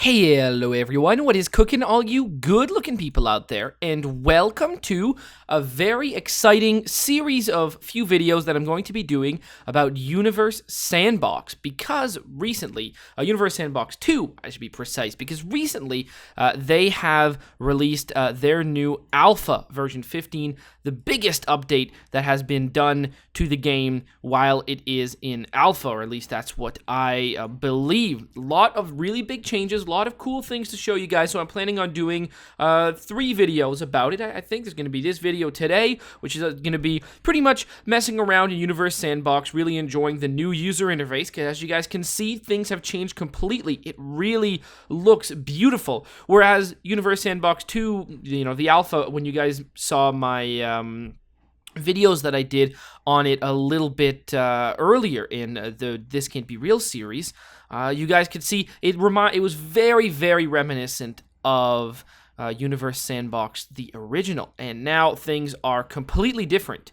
Hey, hello everyone, what is cooking, all you good-looking people out there, and welcome to a very exciting series of few videos that I'm going to be doing about Universe Sandbox, because recently, Universe Sandbox 2, I should be precise, because recently they have released their new alpha version 15, the biggest update that has been done to the game while it is in alpha, or at least that's what I believe. A lot of really big changes, a lot of cool things to show you guys, so I'm planning on doing 3 videos about it. I think there's going to be this video today, which is going to be pretty much messing around in Universe Sandbox, really enjoying the new user interface, because as you guys can see, things have changed completely. It really looks beautiful, whereas Universe Sandbox 2, the alpha, when you guys saw my videos that I did on it a little bit earlier in the This Can't Be Real series, you guys could see it was very, very reminiscent of Universe Sandbox, the original, and now things are completely different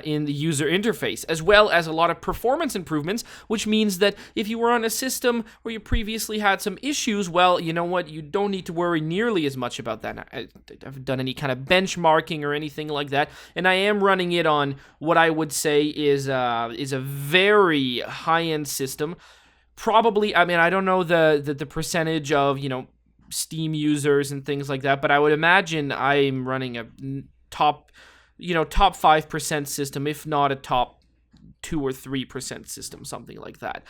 in the user interface, as well as a lot of performance improvements, which means that if you were on a system where you previously had some issues, well, you know what, you don't need to worry nearly as much about that. I haven't done any kind of benchmarking or anything like that, and I am running it on what I would say is a very high-end system. Probably, I mean, I don't know the percentage of, Steam users and things like that, but I would imagine I'm running a top 5% system, if not a top 2 or 3% system, something like that.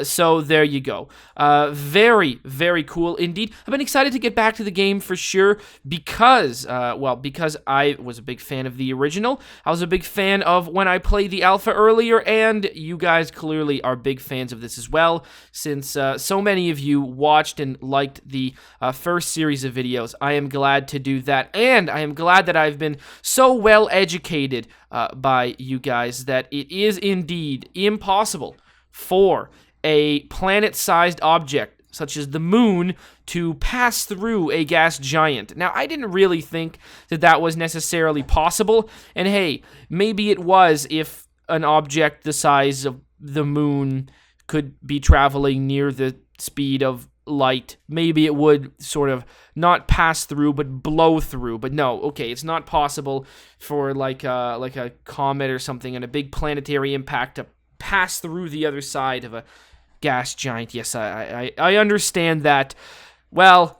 So there you go. Very, very cool indeed. I've been excited to get back to the game for sure because I was a big fan of the original. I was a big fan of when I played the alpha earlier, and you guys clearly are big fans of this as well, since so many of you watched and liked the first series of videos. I am glad to do that, and I am glad that I've been so well educated by you guys that it is indeed impossible for a planet-sized object such as the moon to pass through a gas giant. Now, I didn't really think that was necessarily possible, and hey, maybe it was if an object the size of the moon could be traveling near the speed of light, maybe it would sort of not pass through but blow through. But no, okay, it's not possible for like a comet or something and a big planetary impact to pass through the other side of a gas giant. Yes, I understand that. Well,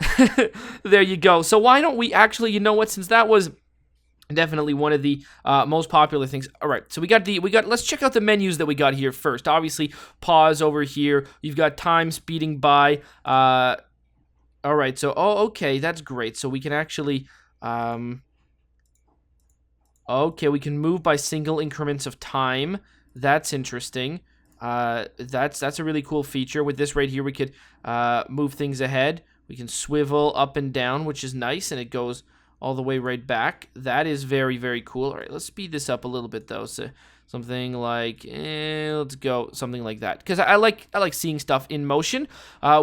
there you go. So why don't we actually, since that was definitely one of the most popular things. All right, so we got. Let's check out the menus that we got here first. Obviously, pause over here. You've got time speeding by. All right, so okay, that's great. So we can actually, okay, we can move by single increments of time. That's interesting. That's a really cool feature. With this right here, we could move things ahead. We can swivel up and down, which is nice, and it goes all the way right back. That is very, very cool. All right, let's speed this up a little bit though. So something like, let's go something like that, because I like seeing stuff in motion.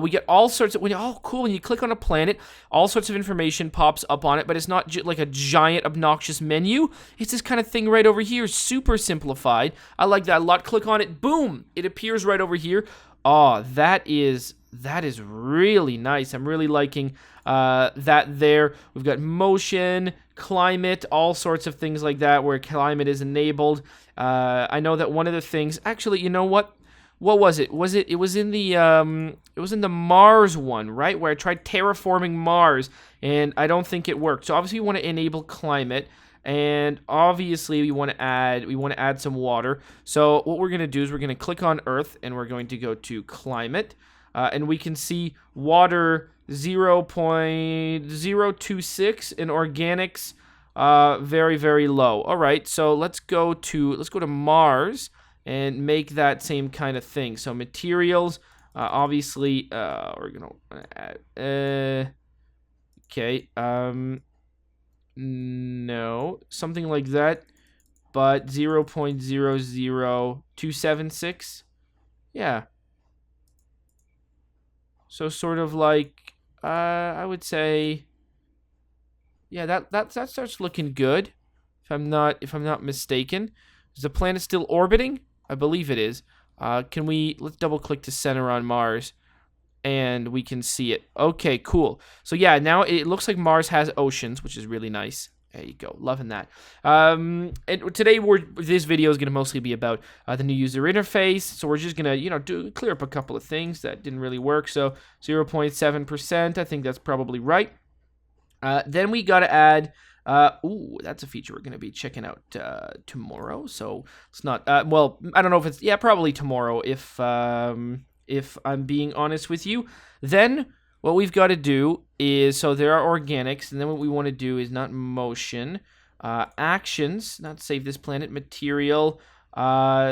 We get all sorts of cool. When you click on a planet, all sorts of information pops up on it, but it's not like a giant obnoxious menu. It's this kind of thing right over here, super simplified. I like that a lot. Click on it, boom, it appears right over here. Oh, that is really nice. I'm really liking that there. We've got motion, climate, all sorts of things like that where climate is enabled. I know that one of the things, actually, you know what? What was it? It was in the Mars one, right? Where I tried terraforming Mars and I don't think it worked. So obviously we want to enable climate. And obviously we want to add some water. So what we're going to do is we're going to click on Earth and we're going to go to climate. And we can see water 0.026 and organics very, very low. All right, so let's go to Mars and make that same kind of thing. So materials, obviously, we're gonna add. Okay. No, something like that, but 0.00276. Yeah. So sort of like, I would say, yeah, that starts looking good. If I'm not mistaken, is the planet still orbiting? I believe it is. Let's double click to center on Mars. and we can see it. Okay, cool. So yeah, now it looks like Mars has oceans, which is really nice. There you go, loving that. And today this video is gonna mostly be about the new user interface. So we're just gonna clear up a couple of things that didn't really work. So 0.7%, I think that's probably right. Then we gotta add. That's a feature we're gonna be checking out tomorrow. So it's not. Well, I don't know if it's probably tomorrow if I'm being honest with you. Then what we've got to do is, so there are organics, and then what we want to do is not motion, actions, not save this planet, material,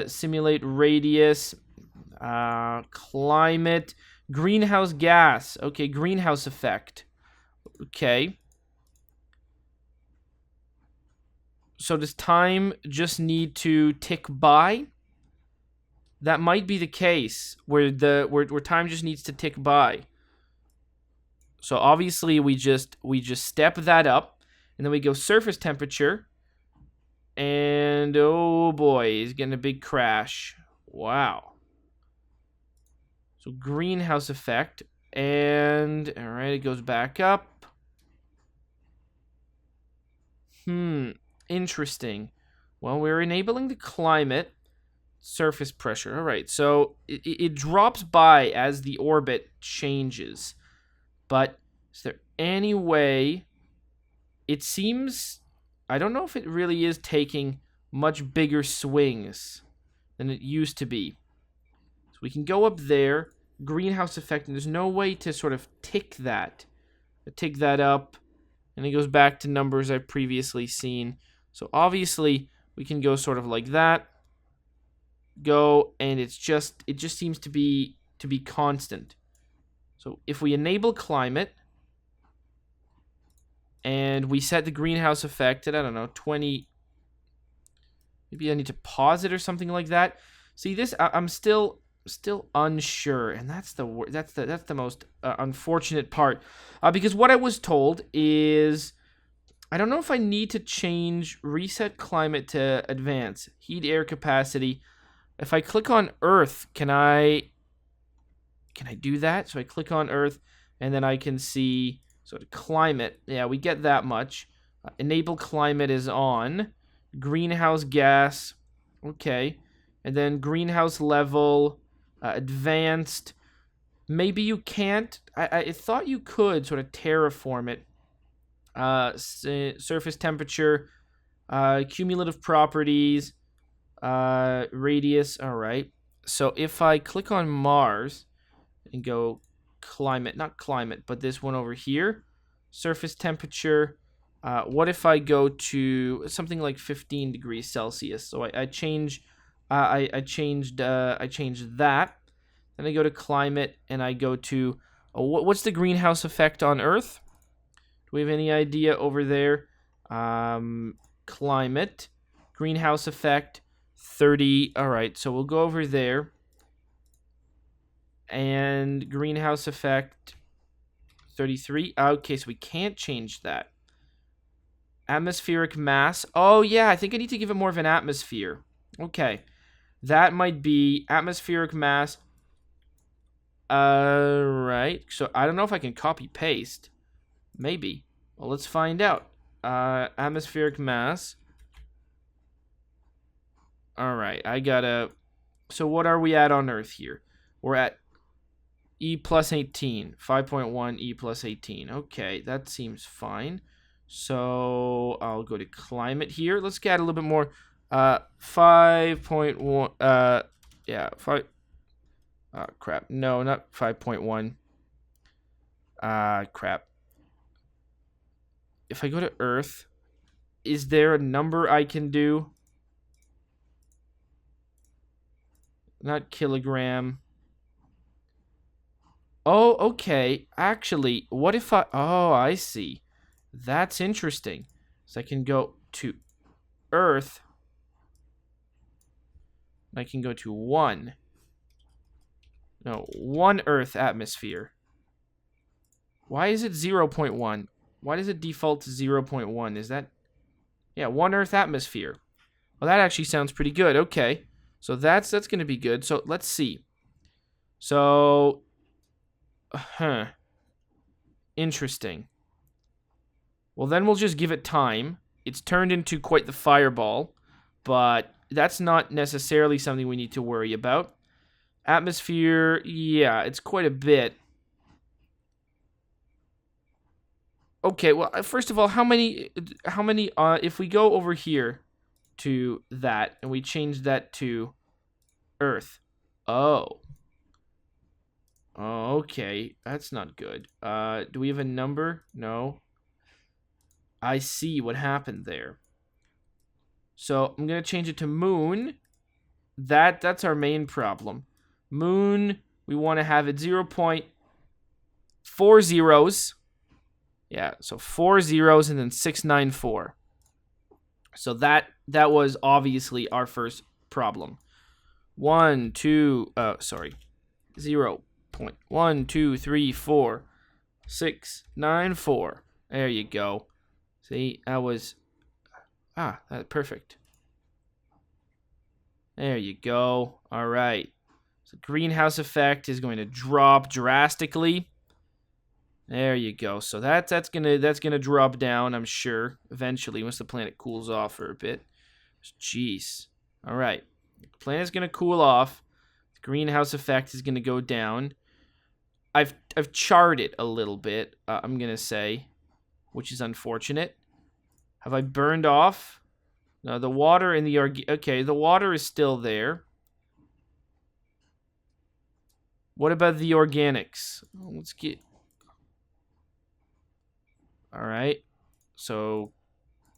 simulate radius, climate, greenhouse gas. Okay, greenhouse effect. Okay. So does time just need to tick by? That might be the case where time just needs to tick by. So obviously we just step that up, and then we go surface temperature, and oh boy, he's getting a big crash. Wow. So greenhouse effect, and all right, it goes back up. Interesting. Well, we're enabling the climate. Surface pressure. All right, so it drops by as the orbit changes. But is there any way? It seems, I don't know if it really is taking much bigger swings than it used to be. So we can go up there, greenhouse effect, and there's no way to sort of tick that up, and it goes back to numbers I've previously seen. So obviously we can go sort of like that. Go, and it just seems to be constant. So if we enable climate and we set the greenhouse effect at, I don't know, 20, maybe I need to pause it or something like that. See, this I'm still unsure, and that's the most unfortunate part, because what I was told is, I don't know if I need to change reset climate to advance heat air capacity. If I click on Earth, can I do that? So I click on Earth, and then I can see sort of climate. Yeah, we get that much. Enable climate is on. Greenhouse gas, okay. And then greenhouse level, advanced. Maybe you can't. I thought you could sort of terraform it. Surface temperature, cumulative properties, radius. All right. So if I click on Mars and go climate, not climate, but this one over here, surface temperature. What if I go to something like 15 degrees Celsius? So I changed that. Then I go to climate, and I go to what's the greenhouse effect on Earth? Do we have any idea over there? Climate, greenhouse effect, 30. All right, so we'll go over there. And greenhouse effect, 33. Okay, so we can't change that. Atmospheric mass. Oh, yeah, I think I need to give it more of an atmosphere. Okay. That might be atmospheric mass. Right. So I don't know if I can copy paste. Maybe. Well, let's find out. Atmospheric mass. All right. I gotta. So what are we at on Earth here? We're at E plus 18. 5.1 E plus 18. Okay, that seems fine. So I'll go to climate here. Let's get a little bit more. 5.1. Yeah, 5. Crap. No, not 5.1. Crap. If I go to Earth, is there a number I can do? Not kilogram. Oh, okay. Actually, what if I... Oh, I see. That's interesting. So I can go to Earth. I can go to 1. No, 1 Earth atmosphere. Why is it 0.1? Why does it default to 0.1? Is that... Yeah, 1 Earth atmosphere. Well, that actually sounds pretty good. Okay. So that's going to be good. So let's see. So Huh. Interesting. Well, then we'll just give it time. It's turned into quite the fireball, but that's not necessarily something we need to worry about. Atmosphere, yeah, it's quite a bit. Okay, well, first of all, how many, if we go over here to that, and we change that to Earth. Oh. Okay, that's not good. Do we have a number? No. I see what happened there. So I'm gonna change it to Moon. That's our main problem. Moon, we want to have it 0.4 zeros. Yeah, so 4 zeros and then 694. So that was obviously our first problem. 0.1234694. There you go. See, that was that's perfect. There you go. All right. So greenhouse effect is going to drop drastically. There you go. So that's gonna drop down, I'm sure, eventually once the planet cools off for a bit. Jeez. All right. The planet's gonna cool off. The greenhouse effect is gonna go down. I've charred it a little bit. I'm gonna say, which is unfortunate. Have I burned off? No, the water in the okay, the water is still there. What about the organics? Let's get. All right. So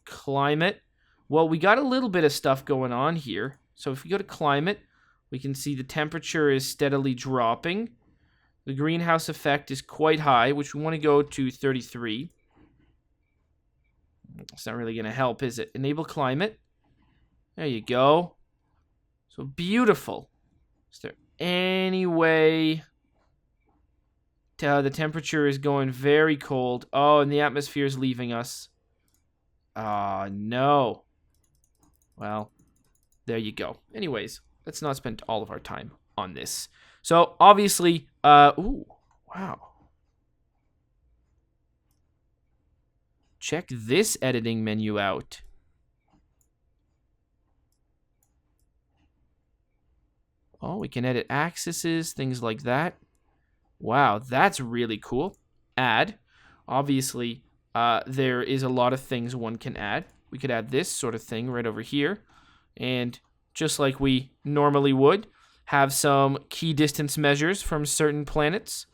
climate. Well, we got a little bit of stuff going on here. So if we go to climate, we can see the temperature is steadily dropping. The greenhouse effect is quite high, which we want to go to 33. It's not really going to help, is it? Enable climate. There you go. So beautiful. Is there any way? The temperature is going very cold. Oh, and the atmosphere is leaving us. Ah, no. Well, there you go. Anyways, let's not spend all of our time on this. So, obviously, ooh, wow. Check this editing menu out. Oh, we can edit axes, things like that. Wow, that's really cool. Add. Obviously, there is a lot of things one can add. We could add this sort of thing right over here. And just like we normally would, have some key distance measures from certain planets.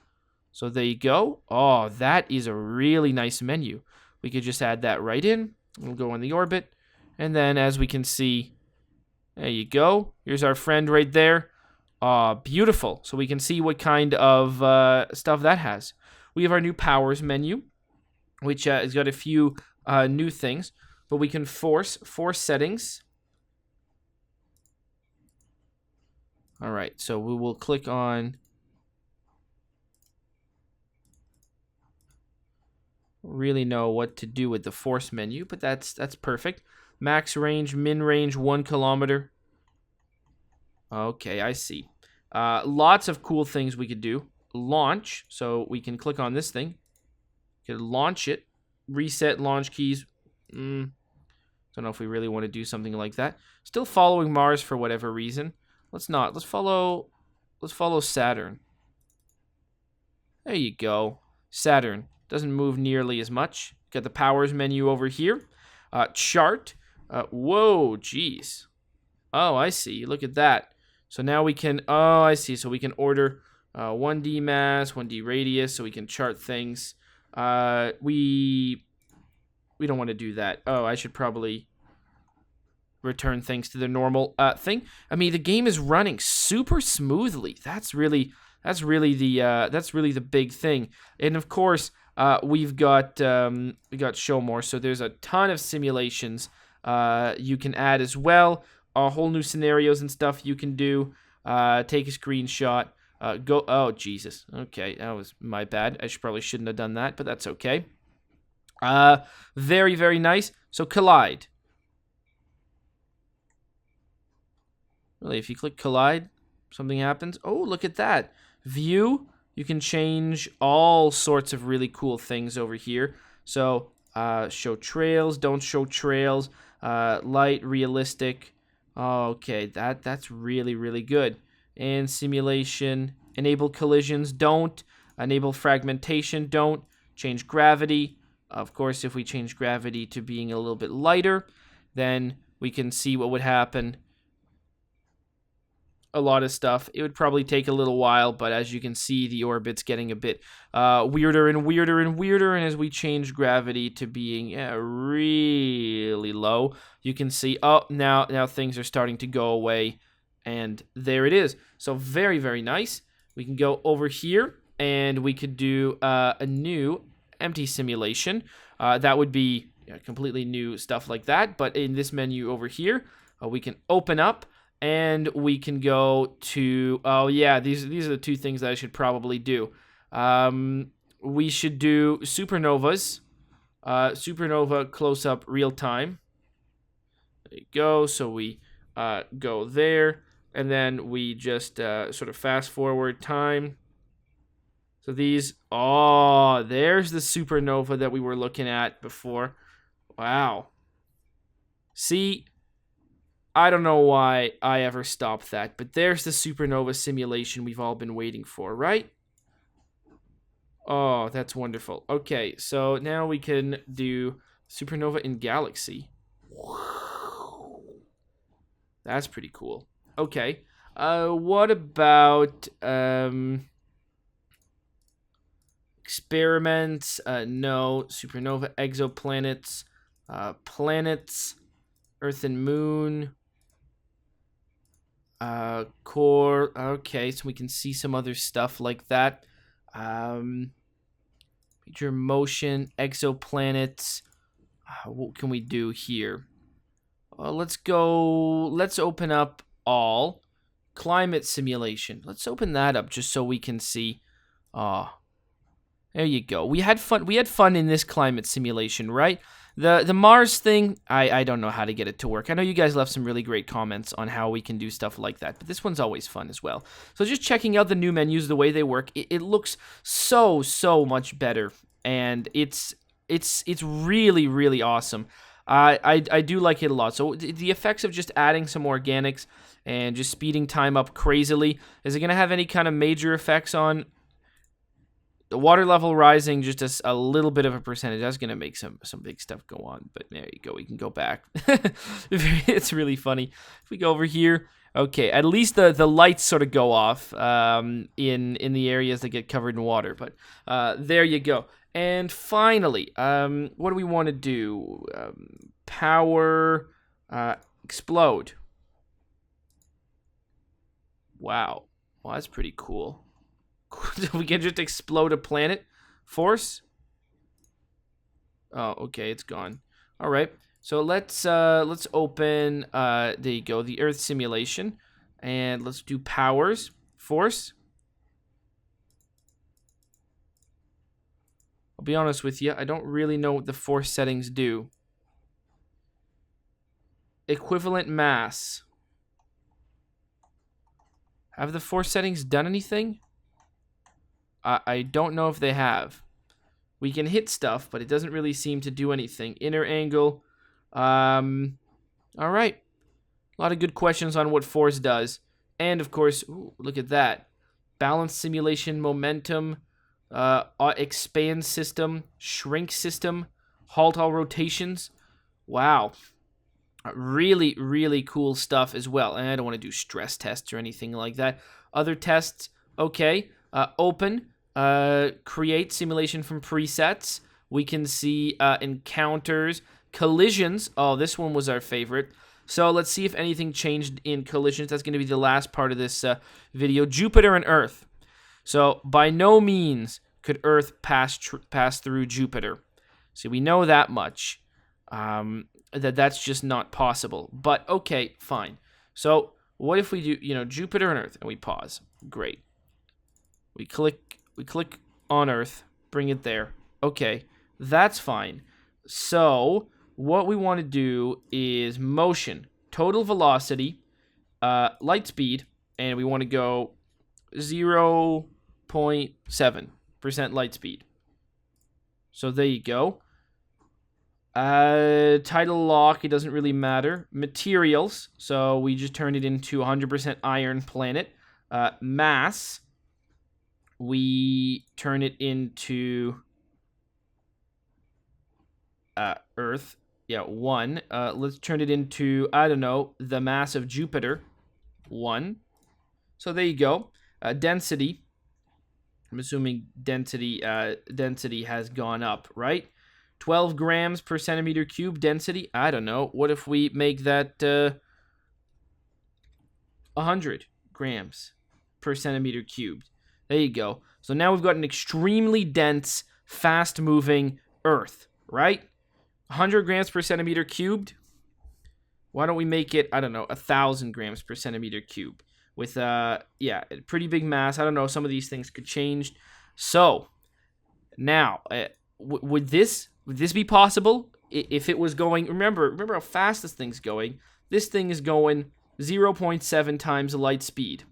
So there you go. Oh, that is a really nice menu. We could just add that right in. We'll go on the orbit. And then as we can see, there you go. Here's our friend right there. Beautiful. So we can see what kind of stuff that has. We have our new powers menu, which has got a few new things. But we can force settings. All right, so we will click on really know what to do with the force menu, but that's perfect. Max range, min range, 1 kilometer. Okay, I see. Lots of cool things we could do. Launch, so we can click on this thing. Could launch it. Reset launch keys. Don't know if we really want to do something like that. Still following Mars for whatever reason. Let's not. Let's follow Saturn. There you go. Saturn doesn't move nearly as much. Got the powers menu over here. Chart. Whoa, geez. Oh, I see. Look at that. So now we can. Oh, I see. So we can order 1D mass, 1D radius, so we can chart things. We don't want to do that. Oh, I should probably return things to the normal thing. I mean, the game is running super smoothly. That's really the big thing. And of course, we got show more. So there's a ton of simulations you can add as well. Whole new scenarios and stuff you can do. Take a screenshot. Go. Oh Jesus. Okay, that was my bad. I probably shouldn't have done that, but that's okay. Very, very nice. So collide. Really, if you click collide, something happens. Oh, look at that. View. You can change all sorts of really cool things over here. So, show trails, don't show trails, light, realistic. Okay, that's really, really good. And simulation, enable collisions, don't. Enable fragmentation, don't. Change gravity. Of course, if we change gravity to being a little bit lighter, then we can see what would happen. A lot of stuff. It would probably take a little while, but as you can see, the orbit's getting a bit weirder and weirder and weirder, and as we change gravity to being really low, you can see, oh, now things are starting to go away, and there it is. So very, very nice. We can go over here, and we could do a new empty simulation. That would be completely new stuff like that, but in this menu over here, we can open up, and we can go to, oh yeah, these are the two things that I should probably do. We should do supernovas. Supernova close-up real time. There you go. So we go there, and then we just sort of fast-forward time. So these, oh, there's the supernova that we were looking at before. Wow. See, I don't know why I ever stopped that, but there's the supernova simulation we've all been waiting for, right? Oh, that's wonderful. Okay, so now we can do supernova in galaxy. That's pretty cool. Okay, what about experiments? No. Supernova, exoplanets, planets, Earth and Moon. Core. Okay, so we can see some other stuff like that. Major motion, exoplanets. What can we do here? Let's open up all. Climate simulation. Let's open that up just so we can see. There you go. We had fun in this climate simulation, right? The Mars thing, I don't know how to get it to work. I know you guys left some really great comments on how we can do stuff like that, but this one's always fun as well. So just checking out the new menus, the way they work, it looks so much better, and it's really, really awesome. I do like it a lot. So the effects of just adding some organics and just speeding time up crazily, is it going to have any kind of major effects on the water level rising? Just a little bit of a percentage. That's going to make some big stuff go on. But there you go. We can go back. It's really funny. If we go over here, okay, at least the lights sort of go off in the areas that get covered in water. But there you go. And finally, what do we want to do? Power, explode. Wow. Well, that's pretty cool. We can just explode a planet. Force. Oh, okay, it's gone. All right. So let's open. There you go. The Earth simulation, and let's do powers. Force. I'll be honest with you. I don't really know what the force settings do. Equivalent mass. Have the force settings done anything? I don't know if they have. We can hit stuff, but it doesn't really seem to do anything. Inner angle. All right. A lot of good questions on what force does. And, of course, ooh, look at that. Balance simulation, momentum, expand system, shrink system, halt all rotations. Wow. Really, really cool stuff as well. And I don't want to do stress tests or anything like that. Other tests, okay. Open. Create simulation from presets. We can see encounters, collisions. Oh, this one was our favorite. So let's see if anything changed in collisions. That's going to be the last part of this video. Jupiter and Earth. So by no means could Earth pass through Jupiter. See, we know that much. That's just not possible. But okay, fine. So what if we do, Jupiter and Earth, and we pause? Great. We click on Earth, bring it there. Okay, that's fine. So what we want to do is motion, total velocity, light speed, and we want to go 0.1 0.7% light speed. So there you go. Tidal lock, it doesn't really matter. Materials, so we just turned it into 100% iron planet. Mass, we turn it into Earth. Yeah, 1. Let's turn it into, I don't know, the mass of Jupiter. 1. So there you go. Density, I'm assuming density has gone up, right? 12 grams per centimeter cube density. I don't know. What if we make that 100 grams per centimeter cubed? There you go. So now we've got an extremely dense, fast-moving Earth, right? 100 grams per centimeter cubed. Why don't we make it, I don't know, 1,000 grams per centimeter cubed? With, yeah, a pretty big mass. I don't know. Some of these things could change. So, now, would this be possible if it was going? Remember how fast this thing's going. This thing is going 0.7 times the light speed.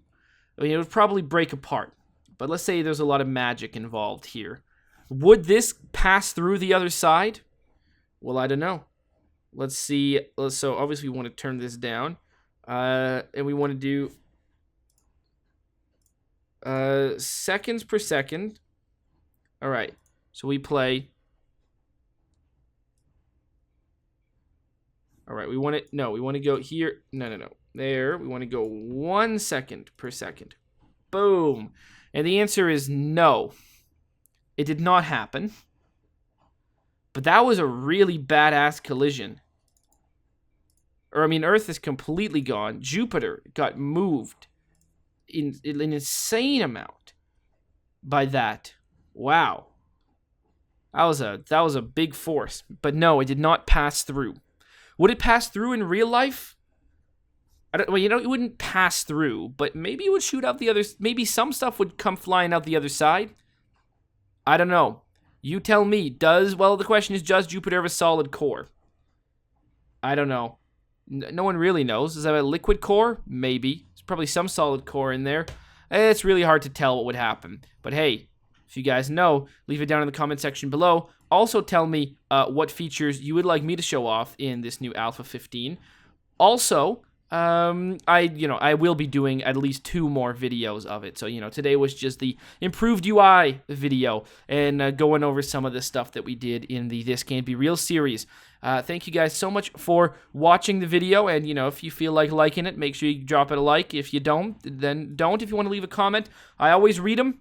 I mean, it would probably break apart. But let's say there's a lot of magic involved here. Would this pass through the other side? Well, I don't know. Let's see. So obviously we want to turn this down, and we want to do seconds per second. All right. So we play. All right, we want to go here. No. There, we want to go 1 second per second. Boom. And the answer is no. It did not happen. But that was a really badass collision. Or, I mean, Earth is completely gone. Jupiter got moved in an insane amount by that. Wow. That was a big force. But no, it did not pass through. Would it pass through in real life? Well, it wouldn't pass through, but maybe it would shoot out the other. Maybe some stuff would come flying out the other side. I don't know. You tell me. The question is, does Jupiter have a solid core? I don't know. No one really knows. Does it have a liquid core? Maybe. There's probably some solid core in there. It's really hard to tell what would happen. But hey, if you guys know, leave it down in the comment section below. Also tell me what features you would like me to show off in this new Alpha 15. Also, I will be doing at least 2 more videos of it. So, today was just the improved UI video and going over some of the stuff that we did in the This Can't Be Real series. Thank you guys so much for watching the video. And, if you feel like liking it, make sure you drop it a like. If you don't, then don't. If you want to leave a comment, I always read them.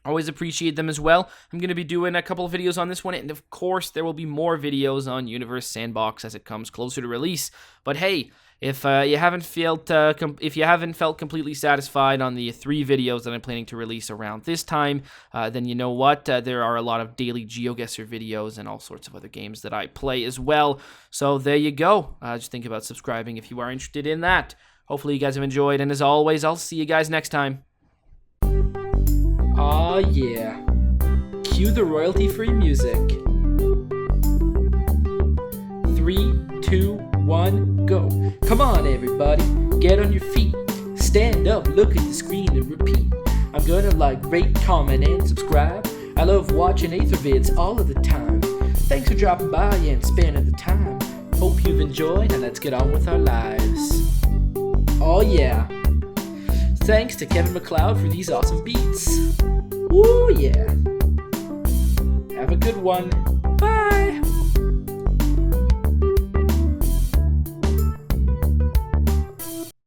Always appreciate them as well. I'm going to be doing a couple of videos on this one, and of course, there will be more videos on Universe Sandbox as it comes closer to release. But hey, if you haven't felt completely satisfied on the 3 videos that I'm planning to release around this time, then you know what? There are a lot of daily GeoGuessr videos and all sorts of other games that I play as well. So there you go. Just think about subscribing if you are interested in that. Hopefully you guys have enjoyed, and as always, I'll see you guys next time. Aw, yeah. Cue the royalty-free music. 3, 2, 1, go. Come on, everybody. Get on your feet. Stand up, look at the screen, and repeat. I'm gonna like, rate, comment, and subscribe. I love watching Athervids all of the time. Thanks for dropping by and spending the time. Hope you've enjoyed, and let's get on with our lives. Oh, yeah. Thanks to Kevin MacLeod for these awesome beats. Woo, yeah. Have a good one.